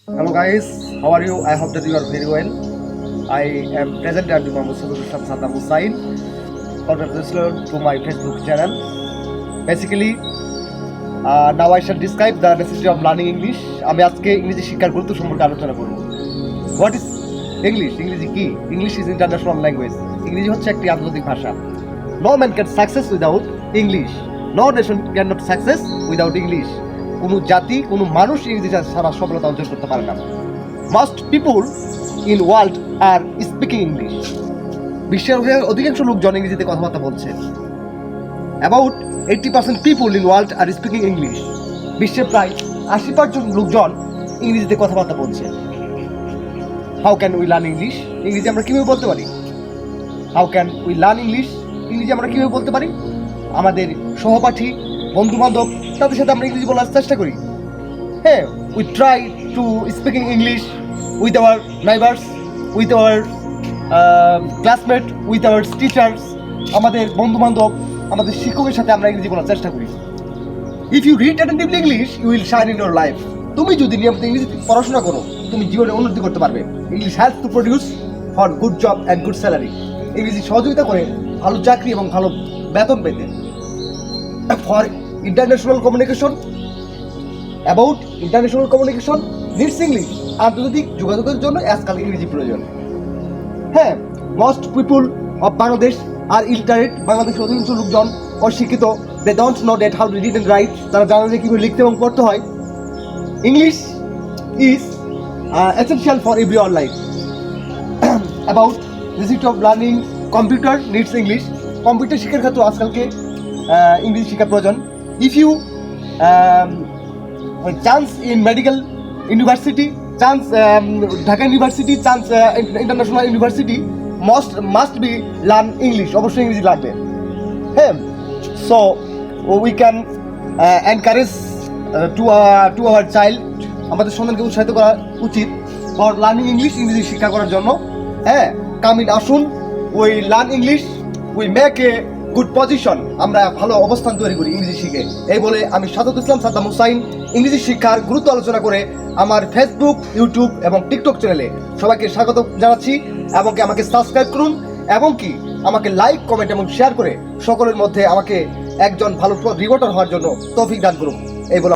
Hello guys, how are you? I hope that you are very well. I am present at the Muhammad Sadul Saddam Hussain. Congratulations to my Facebook channel. Basically, now I shall describe the necessity of learning English. আমি আজকে ইংরেজি শিক্ষার গুরুত্ব সম্পর্কে আলোচনা করব। What is English? ইংরেজি কি? English is international language. ইংরেজি হচ্ছে একটি আন্তর্জাতিক ভাষা। No man can success without English. No nation cannot success without English. কোনো জাতি কোনো মানুষ ইংরেজি ছাড়া সফলতা অর্জন করতে পারে না। Most people in world are speaking English. বিশ্বের অধিকাংশ লোকজন ইংরেজিতে কথাবার্তা বলছে। About 80% people in world are speaking English. বিশ্বের প্রায় 80% লোকজন ইংরেজিতে কথাবার্তা বলছে। How can we learn English? ইংরেজি আমরা কিভাবে বলতে পারি? How can we learn English? ইংরেজি আমরা কিভাবে বলতে পারি? আমাদের সহপাঠী বন্ধু-বান্ধব তাদের সাথে আমরা ইংরেজি বলার চেষ্টা করি। হ্যাঁ, we try to speaking English with our neighbors, with our classmate, with our teachers, আমাদের বন্ধু-বান্ধব, আমাদের শিক্ষকের সাথে আমরা ইংরেজি বলার চেষ্টা করি। If you read attentively English, you will shine in your life. তুমি যদি নিয়মিত ইংরেজি পড়াশোনা করো, তুমি জীবনে উন্নতি করতে পারবে। English helps to produce for good job and good salary. ইংরেজি সহযোগিতা করে ভালো চাকরি এবং ভালো বেতন পেতে। For international communication, about international communication needs English. আন্তর্জাতিক যোগাযোগের জন্য আজকাল ইংরেজি প্রয়োজন। হ্যাঁ, most people of Bangladesh are illiterate. বাংলাদেশের অধিকাংশ লোকজন অশিক্ষিত। They don't know that how to read and write. তারা জানে না কিভাবে লিখতে এবং পড়তে হয়। English is essential for everyone life. About necessity of learning computer needs English. Computer শিক্ষার ক্ষেত্রে আজকালকে ইংরেজি শিক্ষা প্রয়োজন। If you chance in medical university, chance Dhaka University, chance international university, must be learn English. অবশ্যই ইংরেজি লাগবে। হ্যাঁ, so we can encourage to our child, আমাদের সন্তানকে উৎসাহিত করা উচিত for learning English, ইংরেজি শিক্ষা করার জন্য। হ্যাঁ, কামিন আসুন, we learn English, we make a good position, আমরা ভালো অবস্থান তৈরি করি ইংরেজি শিখে। এই বলে আমি সাদত ইসলাম সাদ্দাম হুসাইন ইংরেজি শিক্ষার গুরুত্ব আলোচনা করে আমার ফেসবুক, ইউটিউব এবং টিকটক চ্যানেলে সবাইকে স্বাগত জানাচ্ছি এবং আমাকে সাবস্ক্রাইব করুন এবং কি আমাকে লাইক, কমেন্ট এবং শেয়ার করে সকলের মধ্যে আমাকে একজন ভালো রিপোর্টার হওয়ার জন্য তৌফিক দান করুন। এই বলে